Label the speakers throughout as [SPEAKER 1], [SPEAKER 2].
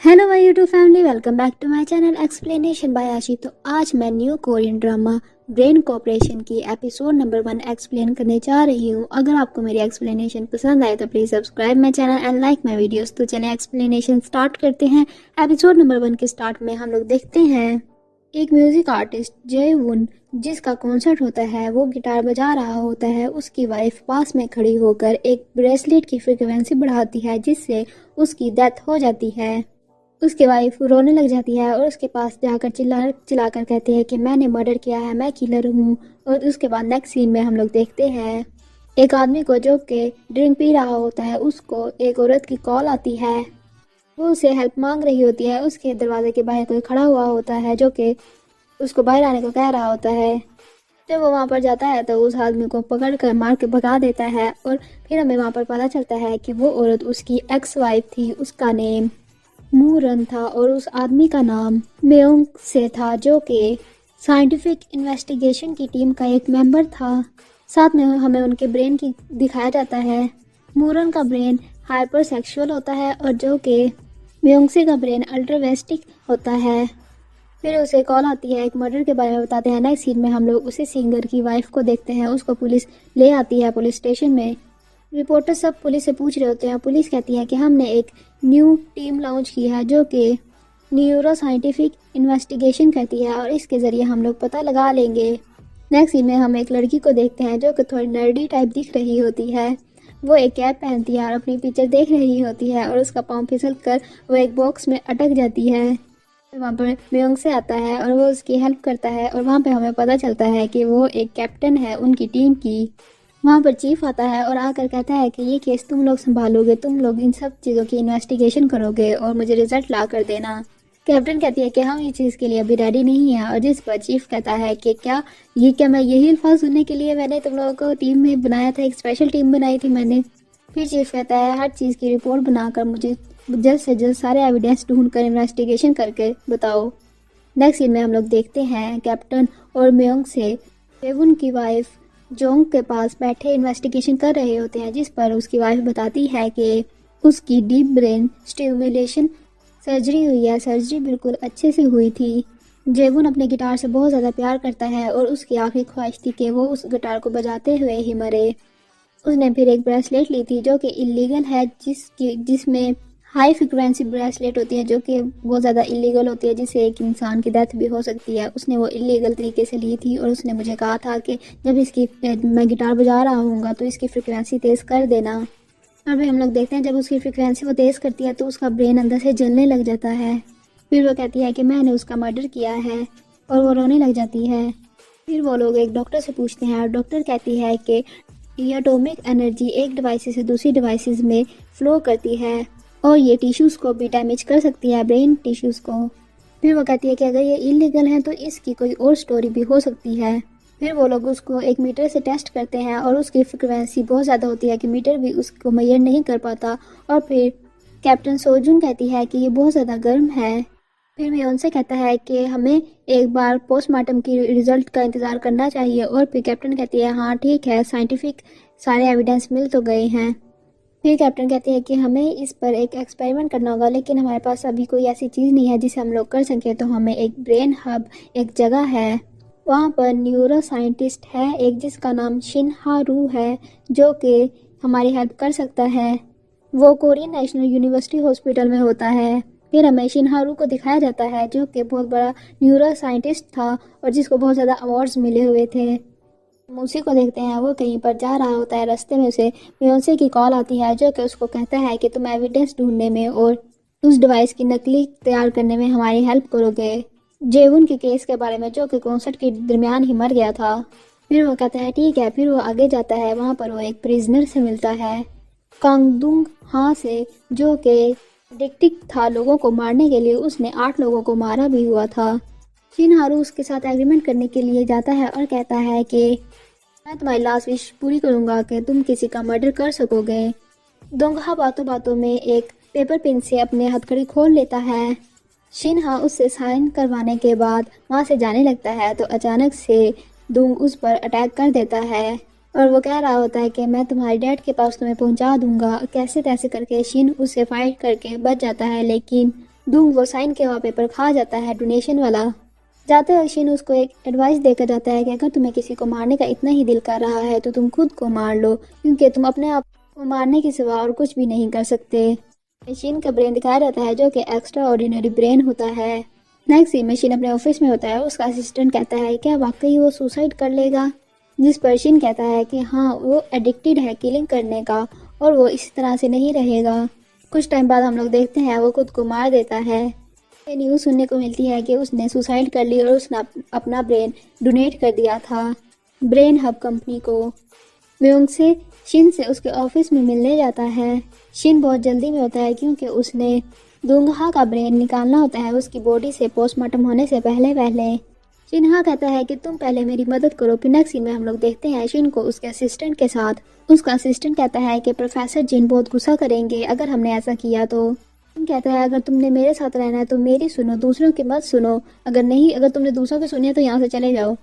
[SPEAKER 1] Hello my YouTube family, welcome back to my channel explanation by Aashi. तो आज मैं new Korean drama brain corporation की episode number 1 explain करने जा रही हूँ। अगर आपको मेरी एक्सप्लेनेशन पसंद आए तो please subscribe my channel and like my videos. तो चलिए एक्सप्लेनेशन स्टार्ट करते हैं। एपिसोड नंबर 1 के स्टार्ट में हम लोग देखते हैं एक म्यूजिक आर्टिस्ट जयवुन, जिसका कॉन्सर्ट होता है, वो गिटार बजा रहा होता है। उसकी वाइफ पास में खड़ी होकर एक ब्रेसलेट की फ्रिक्वेंसी बढ़ाती है, जिससे उसकी डेथ हो जाती है। उसकी वाइफ रोने लग जाती है और उसके पास जाकर चिल्लाकर कहती है कि मैंने मर्डर किया है, मैं किलर हूँ। और उसके बाद नेक्स्ट सीन में हम लोग देखते हैं एक आदमी को जो कि ड्रिंक पी रहा होता है, उसको एक औरत की कॉल आती है। वो उसे हेल्प मांग रही होती है। उसके दरवाजे के बाहर कोई खड़ा हुआ होता है जो कि उसको बाहर आने को कह रहा होता है। जब वो वहाँ पर जाता है तो उस आदमी को पकड़ कर मार के भगा देता है। और फिर हमें वहाँ पर पता चलता है कि वो औरत उसकी एक्स वाइफ थी। उसका नेम मूरन था और उस आदमी का नाम मेयोंग से था, जो कि साइंटिफिक इन्वेस्टिगेशन की टीम का एक मेंबर था। साथ में हमें उनके ब्रेन की दिखाया जाता है। मूरन का ब्रेन हाइपर सेक्सुअल होता है और जो कि मेयोंगसे का ब्रेन अल्ट्रावेस्टिक होता है। फिर उसे कॉल आती है, एक मर्डर के बारे में बताते हैं। नेक्स्ट सीन में हम लोग उसी सिंगर की वाइफ को देखते हैं। उसको पुलिस ले आती है पुलिस स्टेशन में। रिपोर्टर सब पुलिस से पूछ रहे होते हैं। पुलिस कहती है कि हमने एक न्यू टीम लॉन्च की है जो कि न्यूरो साइंटिफिक इन्वेस्टिगेशन कहती है और इसके ज़रिए हम लोग पता लगा लेंगे। नेक्स्ट सीन में हम एक लड़की को देखते हैं जो कि थोड़ी नर्डी टाइप दिख रही होती है। वो एक कैप पहनती है और अपनी पिक्चर देख रही होती है और उसका पाँव फिसल कर वो एक बॉक्स में अटक जाती है। वहाँ पर मेयोंग से आता है और वो उसकी हेल्प करता है और वहाँ पे हमें पता चलता है कि वो एक कैप्टन है उनकी टीम की। वहाँ पर चीफ आता है और आकर कहता है कि ये केस तुम लोग संभालोगे, तुम लोग इन सब चीज़ों की इन्वेस्टिगेशन करोगे और मुझे रिजल्ट ला कर देना। कैप्टन कहती है कि हम ये चीज़ के लिए अभी रेडी नहीं है। और जिस पर चीफ कहता है कि क्या मैं यही अल्फाज सुनने के लिए मैंने तुम लोगों को टीम में बनाया था, एक स्पेशल टीम बनाई थी मैंने। फिर चीफ कहता है हर चीज़ की रिपोर्ट बनाकर मुझे जल्द से जल्द सारे एविडेंस ढूंढ कर इन्वेस्टिगेशन करके बताओ। नेक्स्ट सीन में हम लोग देखते हैं कैप्टन और मेयोंग से सेवुन की वाइफ जोंग के पास बैठे इन्वेस्टिगेशन कर रहे होते हैं, जिस पर उसकी वाइफ बताती है कि उसकी डीप ब्रेन स्टिमुलेशन सर्जरी हुई है। सर्जरी बिल्कुल अच्छे से हुई थी। जेवुन अपने गिटार से बहुत ज़्यादा प्यार करता है और उसकी आखिरी ख्वाहिश थी कि वो उस गिटार को बजाते हुए ही मरे। उसने फिर एक ब्रेसलेट ली थी जो कि इलीगल है, जिसमें हाई फ्रिक्वेंसी ब्रेसलेट होती है जो कि बहुत ज़्यादा इलीगल होती है, जिससे एक इंसान की डेथ भी हो सकती है। उसने वो इलीगल तरीके से ली थी और उसने मुझे कहा था कि जब मैं गिटार बजा रहा हूँगा तो इसकी फ्रिक्वेंसी तेज़ कर देना। और फिर हम लोग देखते हैं जब उसकी फ्रिक्वेंसी वो तेज़ करती है तो उसका ब्रेन अंदर से जलने लग जाता है। फिर वो कहती है कि मैंने उसका मर्डर किया है और वो रोने लग जाती है। फिर वो लोग एक डॉक्टर से पूछते हैं और डॉक्टर कहती है कि ये एटॉमिक एनर्जी एक डिवाइस से दूसरी डिवाइसेस में फ्लो करती है और ये टिश्यूज़ को भी डैमेज कर सकती है, ब्रेन टिश्यूज़ को। फिर वो कहती है कि अगर ये इलीगल है तो इसकी कोई और स्टोरी भी हो सकती है। फिर वो लोग उसको एक मीटर से टेस्ट करते हैं और उसकी फ्रिक्वेंसी बहुत ज़्यादा होती है कि मीटर भी उसको मेजर नहीं कर पाता। और फिर कैप्टन सोजुन कहती है कि ये बहुत ज़्यादा गर्म है। फिर मैं उनसे कहता है कि हमें एक बार पोस्टमार्टम की रिजल्ट का इंतज़ार करना चाहिए। और फिर कैप्टन कहती है हाँ ठीक है, साइंटिफिक सारे एविडेंस मिल तो गए हैं। फिर कैप्टन कहते हैं कि हमें इस पर एक एक्सपेरिमेंट करना होगा, लेकिन हमारे पास अभी कोई ऐसी चीज़ नहीं है जिसे हम लोग कर सकें। तो हमें एक ब्रेन हब, एक जगह है, वहाँ पर न्यूरो साइंटिस्ट है एक जिसका नाम शिनहारू है, जो कि हमारी हेल्प कर सकता है। वो कोरियन नेशनल यूनिवर्सिटी हॉस्पिटल में होता है। फिर हमें शिनहारू को दिखाया जाता है जो कि बहुत बड़ा न्यूरो साइंटिस्ट था और जिसको बहुत ज़्यादा अवार्ड्स मिले हुए थे। हम उसी को देखते हैं, वो कहीं पर जा रहा होता है। रास्ते में उसे बियोंसे की कॉल आती है जो कि उसको कहता है कि तुम एविडेंस ढूंढने में और उस डिवाइस की नकली तैयार करने में हमारी हेल्प करोगे, जेवुन के केस के बारे में जो कि कॉन्सर्ट के दरमियान ही मर गया था। फिर वो कहता है ठीक है। फिर वो आगे जाता है, वहाँ पर वो एक प्रिजनर से मिलता है, कांगदुंग हाँ से, जो कि एडिक्टिक था लोगों को मारने के लिए। उसने 8 लोगों को मारा भी हुआ था। शिनहारू उसके साथ एग्रीमेंट करने के लिए जाता है और कहता है कि मैं तुम्हारी लास्ट विश पूरी करूंगा कि तुम किसी का मर्डर कर सकोगे। दोंगहा बातों बातों में एक पेपर पेन से अपने हथकड़ी खोल लेता है। शिनहा उससे साइन करवाने के बाद वहाँ से जाने लगता है तो अचानक से दुंग उस पर अटैक कर देता है और वो कह रहा होता है कि मैं तुम्हारे डैड के पास तुम्हें पहुँचा दूंगा। कैसे तैसे करके शिन उससे फाइट करके बच जाता है, लेकिन दूंग वो साइन के पेपर खा जाता है डोनेशन वाला। जाते हुए शिन उसको एक एडवाइस देकर जाता है कि अगर तुम्हें किसी को मारने का इतना ही दिल कर रहा है तो तुम खुद को मार लो, क्योंकि तुम अपने आप को मारने के सिवा और कुछ भी नहीं कर सकते। शिन का ब्रेन दिखाया जाता है जो कि एक्स्ट्रा ऑर्डिनरी ब्रेन होता है। नेक्स्ट सीन में शिन अपने ऑफिस में होता है। उसका असिस्टेंट कहता है क्या वाकई वो सुसाइड कर लेगा, जिस पर शिन कहता है कि हाँ वो एडिक्टेड है किलिंग करने का और वो इस तरह से नहीं रहेगा। कुछ टाइम बाद हम लोग देखते हैं वो खुद को मार देता है। ये न्यूज़ सुनने को मिलती है कि उसने सुसाइड कर ली और उसने अपना ब्रेन डोनेट कर दिया था ब्रेन हब कंपनी को। म्योंग से शिन से उसके ऑफिस में मिलने जाता है। शिन बहुत जल्दी में होता है क्योंकि उसने दूंगहा का ब्रेन निकालना होता है उसकी बॉडी से पोस्टमार्टम होने से पहले पहले। शिन कहता है कि तुम पहले मेरी मदद करो। फिर नेक्स्ट सीन में हम लोग देखते हैं शिन को उसके असिस्टेंट के साथ। उसका असिस्टेंट कहता है कि प्रोफेसर जिन बहुत गुस्सा करेंगे अगर हमने ऐसा किया तो। शिन कहता है अगर तुमने मेरे साथ रहना है तो मेरी सुनो, दूसरों की मत सुनो। अगर तुमने दूसरों की सुनी है तो यहाँ से चले जाओ।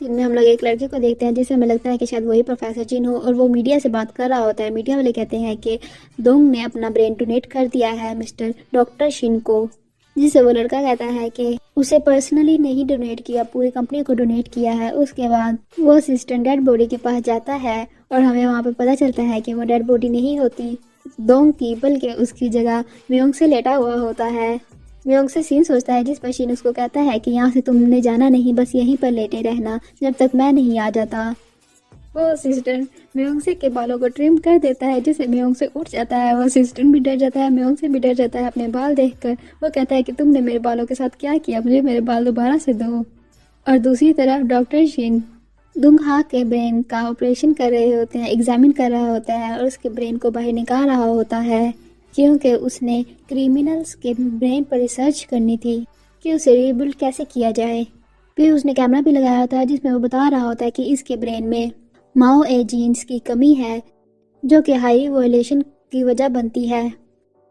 [SPEAKER 1] सीन में हम लोग एक लड़के को देखते हैं जिसे हमें लगता है कि शायद वही प्रोफेसर जिन हो और वो मीडिया से बात कर रहा होता है। मीडिया वाले कहते हैं कि दोंग ने अपना ब्रेन डोनेट कर दिया है मिस्टर डॉक्टर शिन को, जिसे वो लड़का कहता है कि उसे पर्सनली नहीं डोनेट किया, पूरी कंपनी को डोनेट किया है। उसके बाद वो असिस्टेंट डेड बॉडी के पास जाता है और हमें वहाँ पे पता चलता है कि वो डेड बॉडी नहीं होती दोंग की, बल्कि उसकी जगह म्योंग से लेटा हुआ होता है। म्योंग से सीन सोचता है जिस पर शिन उसको कहता है कि यहाँ से तुमने जाना नहीं, बस यहीं पर लेटे रहना जब तक मैं नहीं आ जाता। वो असिस्टेंट म्योंगसे के बालों को ट्रिम कर देता है जिससे म्योंग से उठ जाता है। वो असिस्टेंट भी डर जाता है, म्योंग से भी डर जाता है अपने बाल देखकर। वो कहता है कि तुमने मेरे बालों के साथ क्या किया, मुझे मेरे बाल दोबारा से दो। और दूसरी तरफ डॉक्टर शिन दुंगहा के ब्रेन का ऑपरेशन कर रहे होते हैं, एग्जामिन कर रहा होता है और उसके ब्रेन को बाहर निकाल रहा होता है क्योंकि उसने क्रिमिनल्स के ब्रेन पर रिसर्च करनी थी कि उसे रिबिल्ड कैसे किया जाए। फिर उसने कैमरा भी लगाया होता है जिसमें वो बता रहा होता है कि इसके ब्रेन में माओ ए जीन्स की कमी है जो कि हाई वोलेशन की वजह बनती है।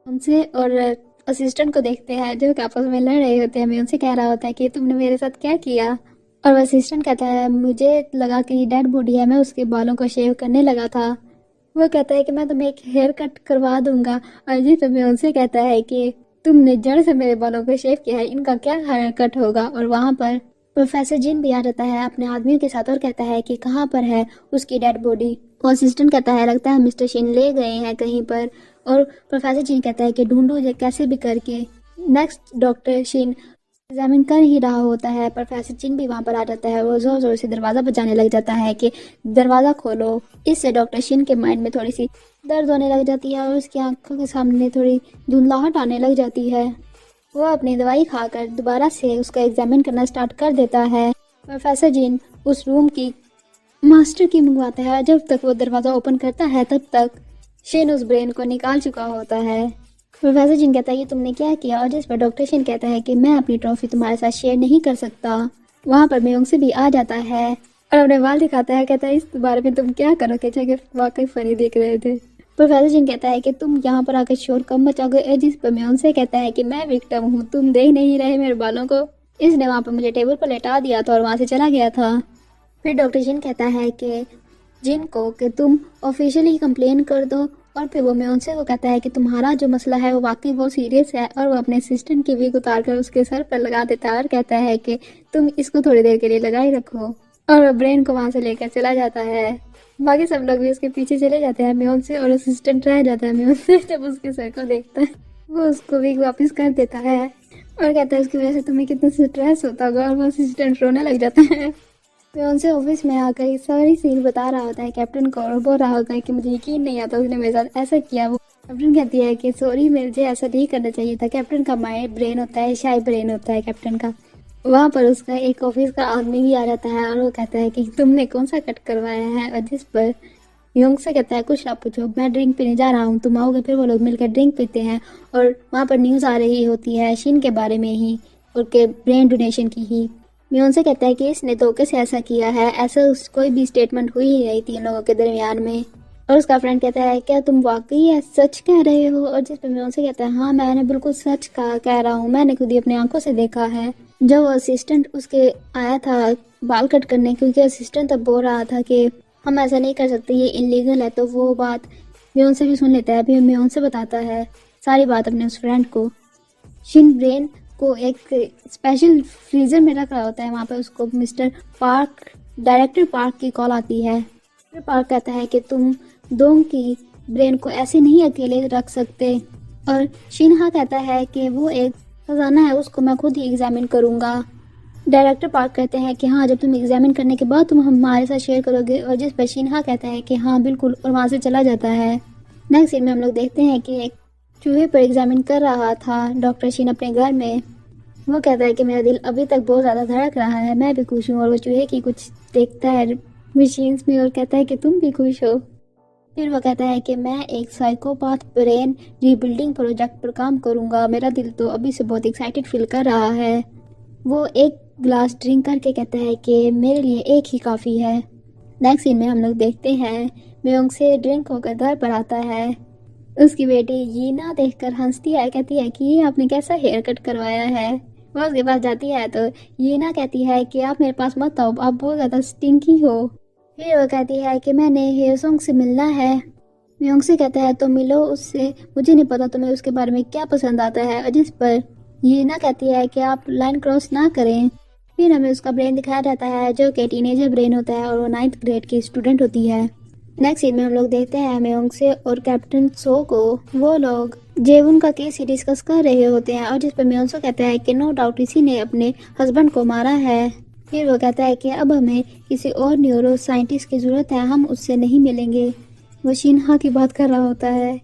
[SPEAKER 1] उनसे और असिस्टेंट को देखते हैं जो कि आपस में लड़ रहे होते हैं। मैं उनसे कह रहा होता है कि तुमने मेरे साथ क्या किया, और वह असिस्टेंट कहता है मुझे लगा कि ये डेड बॉडी है, मैं उसके बालों को शेव करने लगा था। वो कहता है कि मैं तुम्हें एक हेयर कट करवा दूंगा, और जी तुम्हें उनसे कहता है कि तुमने जड़ से मेरे बालों को शेव किया है, इनका क्या हेयर कट होगा। और वहाँ पर प्रोफेसर जिन भी आ जाता है अपने आदमियों के साथ और कहता है कि कहाँ पर है उसकी डेड बॉडी। वो असिस्टेंट कहता है लगता है मिस्टर शिन ले गए हैं कहीं पर, और प्रोफेसर जिन कहता है कि ढूंढो कैसे भी करके। नेक्स्ट डॉक्टर शिन एग्जामिन कर ही रहा होता है, प्रोफेसर जिन भी वहाँ पर आ जाता है। वो जोर जोर से दरवाज़ा बजाने लग जाता है कि दरवाज़ा खोलो। इससे डॉक्टर शिन के माइंड में थोड़ी सी दर्द होने लग जाती है और उसकी आंखों के सामने थोड़ी धुंधलाहट आने लग जाती है। वो अपनी दवाई खाकर दोबारा से उसका एग्जामिन करना स्टार्ट कर देता है। प्रोफेसर जिन उस रूम की मास्टर की मंगवाता है। जब तक वो दरवाज़ा ओपन करता है तब तक शिन उस ब्रेन को निकाल चुका होता है। प्रोफेसर जिन कहता है कि तुमने क्या किया, और जिस पर डॉक्टर शिन कहता है कि मैं अपनी ट्रॉफी तुम्हारे साथ शेयर नहीं कर सकता। वहाँ पर म्योंग से भी आ जाता है और अपने बाल दिखाता है, कहता है इस बारे में तुम क्या करोगे, जगह वाकई फनी देख रहे थे। प्रोफेसर जिन कहता है कि तुम यहाँ पर आकर शोर कम मचाओगे, जिस पर म्योंग से कहता है कि मैं विक्टिम हूँ, तुम देख नहीं रहे मेरे बालों को। इसने वहाँ पर मुझे टेबल पर लेटा दिया था और वहाँ से चला गया था। फिर डॉक्टर जिन कहता है कि जिन को कि तुम ऑफिशियली कंप्लेन कर दो, और फिर वो म्योंग से को कहता है कि तुम्हारा जो मसला है वो वाकई बहुत सीरियस है, और वो अपने असिस्टेंट की विग उतार कर उसके सर पर लगा देता है और कहता है कि तुम इसको थोड़ी देर के लिए लगाए रखो, और वो ब्रेन को वहाँ से लेकर चला जाता है। बाकी सब लोग भी उसके पीछे चले जाते हैं म्योंग से, और असिस्टेंट रह जाता है म्योंग से। जब उसके सर को देखता है वो उसको विग वापस कर देता है और कहता है उसकी वजह से तुम्हें कितना स्ट्रेस होता होगा, और वो असिस्टेंट रोने लग जाता है। तो उनसे ऑफिस में आकर सारी सीन बता रहा होता है कैप्टन को, और बोल रहा होता है कि मुझे यकीन नहीं आता उसने मेरे साथ ऐसा किया। वो कैप्टन कहती है कि सॉरी मुझे ऐसा नहीं करना चाहिए था। कैप्टन का माइंड ब्रेन होता है, शाही ब्रेन होता है कैप्टन का। वहाँ पर उसका एक ऑफिस का आदमी भी आ जाता है और वो कहता है कि तुमने कौन सा कट करवाया है, और जिस पर योंग से कहता है कुछ ना पूछो, मैं ड्रिंक पीने जा रहा हूँ, तुम आओगे। फिर वो लोग मिलकर ड्रिंक पीते हैं और वहाँ पर न्यूज़ आ रही होती है शिन के बारे में ही, उनके ब्रेन डोनेशन की ही। म्योंग से कहता है कि इसने धोखे से ऐसा किया है, ऐसा कोई भी स्टेटमेंट हुई ही नहीं तीन लोगों के दरमियान में। और उसका फ्रेंड कहता है क्या तुम वाकई सच कह रहे हो, और जिस पर म्योंग से कहता है हाँ मैंने बिल्कुल सच कह रहा हूँ, मैंने खुद ही अपनी आंखों से देखा है। जब वो असिस्टेंट उसके आया था बाल कट करने, क्योंकि असिस्टेंट तब बोल रहा था कि हम ऐसा नहीं कर सकते, ये इलीगल है, तो वो बात म्योंग से भी सुन लेता है। फिर म्योंग से बताता है सारी बात अपने उस फ्रेंड को। शिन ब्रेन को एक स्पेशल फ्रीजर में रख रहा होता है। वहाँ पर उसको मिस्टर पार्क, डायरेक्टर पार्क की कॉल आती है। डायरेक्टर पार्क कहता है कि तुम दोंग की ब्रेन को ऐसे नहीं अकेले रख सकते, और शिनहा कहता है कि वो एक खजाना है, उसको मैं खुद ही एग्जामिन करूँगा। डायरेक्टर पार्क कहते हैं कि हाँ, जब तुम एग्जामिन करने के बाद तुम हमारे साथ शेयर करोगे, और जिस पर शिनहा कहता है कि हाँ बिल्कुल, और वहाँ से चला जाता है। नेक्स्ट सीन में हम लोग देखते हैं कि एक चूहे पर एग्जामिन कर रहा था डॉक्टर शिन अपने घर में। वो कहता है कि मेरा दिल अभी तक बहुत ज़्यादा धड़क रहा है, मैं भी खुश हूँ। और वो चूहे की कुछ देखता है मशीन्स में और कहता है कि तुम भी खुश हो। फिर वो कहता है कि मैं एक साइकोपाथ ब्रेन रीबिल्डिंग प्रोजेक्ट पर काम करूँगा, मेरा दिल तो अभी से बहुत एक्साइटेड फील कर रहा है। वो एक ग्लास ड्रिंक करके कहता है कि मेरे लिए एक ही काफ़ी है। नेक्स्ट सीन में हम लोग देखते हैं म्योंग से ड्रिंक होकर घर पर आता है। उसकी बेटी यीना देखकर हंसती है, कहती है कि ये आपने कैसा हेयर कट करवाया है। वो उसके पास जाती है तो यीना कहती है कि आप मेरे पास मत आओ, आप बहुत ज़्यादा स्टिंकी हो। फिर वो कहती है कि मैंने हेयरसोंग से मिलना है। म्योंग से कहता है तो मिलो उससे, मुझे नहीं पता तुम्हें उसके बारे में क्या पसंद आता है। और जिस पर यीना कहती है कि आप लाइन क्रॉस ना करें। फिर हमें उसका ब्रेन दिखाया जाता है जो कि टीनेजर ब्रेन होता है, और वो 9th ग्रेड की स्टूडेंट होती है। नेक्स्ट सीन में हम लोग देखते हैं म्योंग से और कैप्टन सो को। वो लोग जेवुन का केस ही डिस्कस कर रहे होते हैं, और जिस पर म्योंग सो कहता है कि नो डाउट इसी ने अपने हस्बैंड को मारा है। फिर वो कहता है कि अब हमें किसी और न्यूरो साइंटिस्ट की ज़रूरत है, हम उससे नहीं मिलेंगे। वो शिन्हा की बात कर रहा होता है।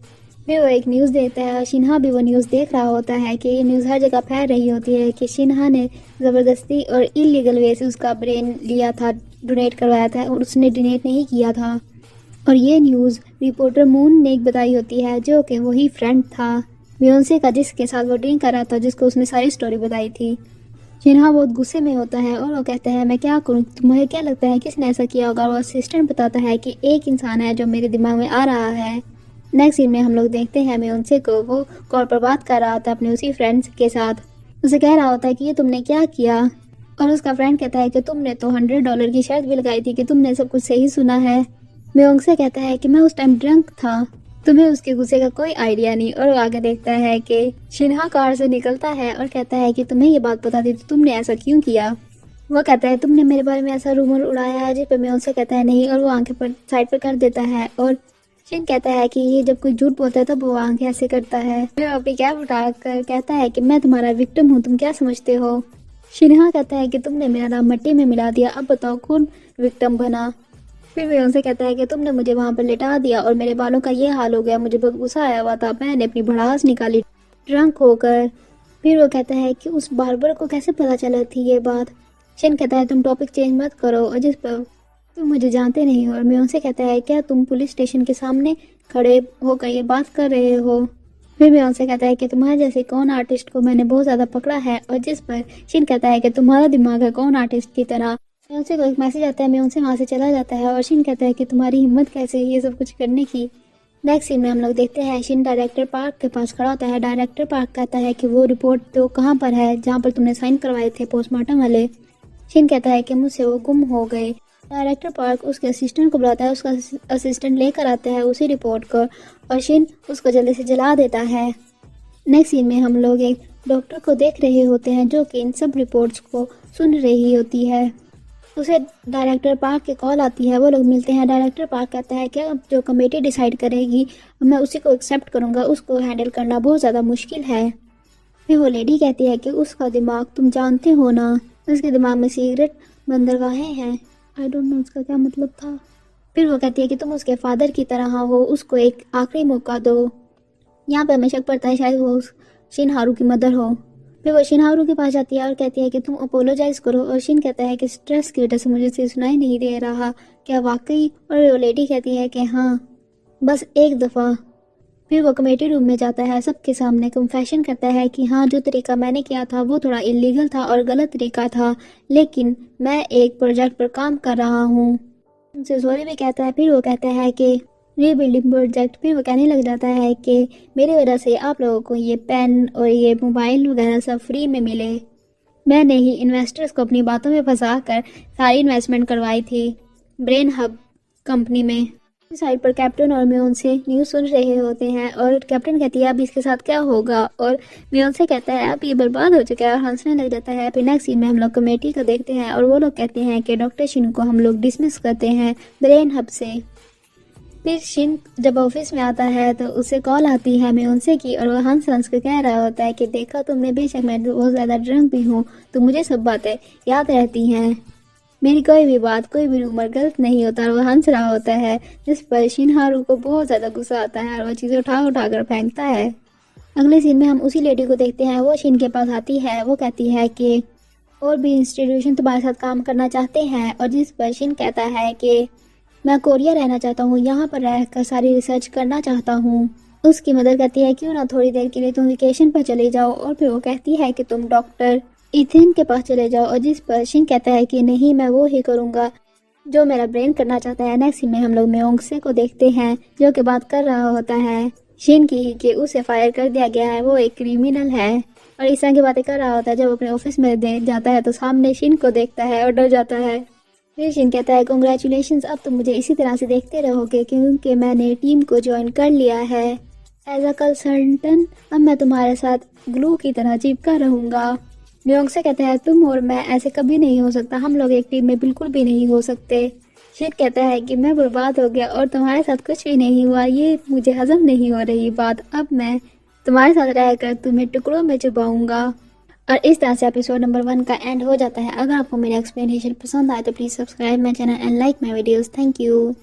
[SPEAKER 1] फिर वो एक न्यूज़ देता है, शिन्हा भी वो न्यूज़ देख रहा होता है कि ये न्यूज़ हर जगह फैल रही होती है कि शिन्हा ने ज़बरदस्ती और इलीगल वे से उसका ब्रेन लिया था, डोनेट करवाया था, और उसने डोनेट नहीं किया था। और ये न्यूज़ रिपोर्टर मून ने बताई होती है, जो कि वही फ्रेंड था बियोंसे का जिसके साथ वो ड्रिंक कर रहा था, जिसको उसने सारी स्टोरी बताई थी। शिन्हा बहुत गुस्से में होता है और वो कहता है मैं क्या करूँ, तुम्हें क्या लगता है किसने ऐसा किया होगा। वो असिस्टेंट बताता है कि एक इंसान है जो मेरे दिमाग में आ रहा है। नेक्स्ट सीन में हम लोग देखते हैं म्योंसे को, वो कॉल पर बात कर रहा था अपने उसी फ्रेंड्स के साथ। उसे कह रहा होता है कि ये तुमने क्या किया, और उसका फ्रेंड कहता है कि तुमने तो $100 की शर्त भी लगाई थी कि तुमने सब कुछ सही सुना है। म्योंग से कहता है कि मैं उस टाइम ड्रंक था, तुम्हें उसके गुस्से का कोई आइडिया नहीं। और वो आगे देखता है कि शिन्हा कार से निकलता है और कहता है कि तुम्हें ये बात पता थी तो तुमने ऐसा क्यों किया। वो कहता है तुमने मेरे बारे में ऐसा रूमर उड़ाया है, जिस पर म्योंग से कहता है नहीं, और वो आंखें पर साइड पर कर देता है। और शिन कहता है कि ये जब कोई झूठ बोलता है तब वो आंखें ऐसे करता है। फिर अपनी कैप उठाकर कहता है कि मैं तुम्हारा विक्टिम हूँ, तुम क्या समझते हो। शिन्हा कहता है कि तुमने मेरा नाम मिट्टी में मिला दिया, अब बताओ कौन विक्टिम बना। फिर वे उनसे कहता है कि तुमने मुझे वहाँ पर लिटा दिया और मेरे बालों का ये हाल हो गया, मुझे बहुत गुस्सा आया हुआ था, मैंने अपनी भड़ास निकाली ड्रंक होकर। फिर वो कहता है कि उस बार्बर को कैसे पता चला थी ये बात। शिन कहता है तुम टॉपिक चेंज मत करो, और जिस पर तुम मुझे जानते नहीं हो। और मैं उनसे कहता है क्या तुम पुलिस स्टेशन के सामने खड़े होकर ये बात कर रहे हो। फिर मैं उनसे कहता है कि तुम्हारे जैसे कौन आर्टिस्ट को मैंने बहुत ज़्यादा पकड़ा है। और जिस पर शिन कहता है कि तुम्हारा दिमाग है कौन आर्टिस्ट की तरह। मैं उनसे को एक मैसेज आता है, मैं उनसे वहाँ से चला जाता है, और शिन कहता है कि तुम्हारी हिम्मत कैसे ये सब कुछ करने की। नेक्स्ट सीन में हम लोग देखते हैं शिन डायरेक्टर पार्क के पास खड़ा होता है। डायरेक्टर पार्क कहता है कि वो रिपोर्ट तो कहाँ पर है जहाँ पर तुमने साइन करवाए थे पोस्टमार्टम वाले। शिन कहता है कि मुझसे वो गुम हो गए। डायरेक्टर पार्क उसके असिस्टेंट को बुलाता है, उसका असिस्टेंट लेकर आता है उसी रिपोर्ट को, और शिन उसको जल्दी से जला देता है। नेक्स्ट सीन में हम लोग एक डॉक्टर को देख रहे होते हैं जो कि इन सब रिपोर्ट्स को सुन रही होती है। उसे डायरेक्टर पार्क की कॉल आती है, वो लोग मिलते हैं। डायरेक्टर पार्क कहता है कि अब जो कमेटी डिसाइड करेगी मैं उसी को एक्सेप्ट करूँगा, उसको हैंडल करना बहुत ज़्यादा मुश्किल है। फिर वो लेडी कहती है कि उसका दिमाग तुम जानते हो ना, उसके दिमाग में सीक्रेट बंदरगाहें हैं। आई डोंट नो उसका क्या मतलब था। फिर वो कहती है कि तुम उसके फादर की तरह हो, उसको एक आखिरी मौका दो। यहाँ पे हमें शक पड़ता है शायद वो शिनहारू की मदर हो। फिर वो शिनहारू के पास जाती है और कहती है कि तुम अपोलोजाइज करो। और शिन कहता है कि स्ट्रेस की वजह से मुझे से सुनाई नहीं दे रहा, क्या वाकई। और वो लेडी कहती है कि हाँ बस एक दफ़ा। फिर वो कमेटी रूम में जाता है, सबके सामने कन्फेशन करता है कि हाँ जो तरीका मैंने किया था वो थोड़ा इलीगल था और गलत तरीका था, लेकिन मैं एक प्रोजेक्ट पर काम कर रहा हूँ। उनसे सॉरी भी कहता है। फिर वो कहता है कि रीबिल्डिंग प्रोजेक्ट। फिर वो कहने लग जाता है कि मेरी वजह से आप लोगों को ये पेन और ये मोबाइल वगैरह सब फ्री में मिले, मैंने ही इन्वेस्टर्स को अपनी बातों में फंसा कर सारी इन्वेस्टमेंट करवाई थी ब्रेन हब कंपनी में। साइड पर कैप्टन और म्योन से न्यूज़ सुन रहे होते हैं और कैप्टन कहती है अब इसके साथ क्या होगा, और म्योन से कहता है अब ये बर्बाद हो चुका है और हंसने लग जाता है। फिर नेक्स्ट सीन में हम लोग कमेटी को देखते हैं और वो लोग कहते हैं कि डॉक्टर शिन को हम लोग डिसमिस करते हैं ब्रेन हब से। फिर शिन जब ऑफिस में आता है तो उसे कॉल आती है म्योन से की, और वह हंस हंस के कह रहा होता है कि देखा तुमने, बेशक मैं बहुत ज़्यादा ड्रंक भी हूँ तो मुझे सब बातें याद रहती हैं, मेरी कोई भी बात, कोई भी रूमर गलत नहीं होता। और वह हंस रहा होता है, जिस पर शिनहारू को बहुत ज़्यादा गुस्सा आता है और वह चीज़ें उठा उठा कर फेंकता है। अगले सीन में हम उसी लेडी को देखते हैं, वो शिन के पास आती है। वो कहती है कि और भी इंस्टीट्यूशन तुम्हारे साथ काम करना चाहते हैं, और जिस पर शिन कहता है कि मैं कोरिया रहना चाहता हूँ, यहाँ पर रहकर सारी रिसर्च करना चाहता हूँ। उसकी मदद करती है, क्यों ना थोड़ी देर के लिए तुम वेकेशन पर चले जाओ। और फिर वो कहती है कि तुम डॉक्टर इथिन के पास चले जाओ, और जिस पर शिन कहता है कि नहीं, मैं वो ही करूँगा जो मेरा ब्रेन करना चाहता है। नेक्स्ट में हम लोग म्योंगसे को देखते हैं जो कि बात कर रहा होता है शिन की ही कि उसे फायर कर दिया गया है, वो एक क्रिमिनल है, और इस तरह की बातें कर रहा होता है। जब अपने ऑफिस में जाता है तो सामने शिन को देखता है और डर जाता है। फिर शिन कहता है कॉन्ग्रेचुलेशंस, अब तुम मुझे इसी तरह से देखते रहोगे क्योंकि मैंने टीम को ज्वाइन कर लिया है एज अ कंसल्टेंट। अब मैं तुम्हारे साथ ग्लू की तरह चिपका रहूँगा। म्योंग से कहता है तुम और मैं ऐसे कभी नहीं हो सकता, हम लोग एक टीम में बिल्कुल भी नहीं हो सकते। शिन कहता है कि मैं बर्बाद हो गया और तुम्हारे साथ कुछ भी नहीं हुआ, ये मुझे हजम नहीं हो रही बात। अब मैं तुम्हारे साथ रहकर तुम्हें टुकड़ों में चुबाऊंगा। और इस तरह से एपिसोड नंबर 1 का एंड हो जाता है। अगर आपको मेरी एक्सप्लेनेशन पसंद आए तो please subscribe my channel and like my videos. Thank you.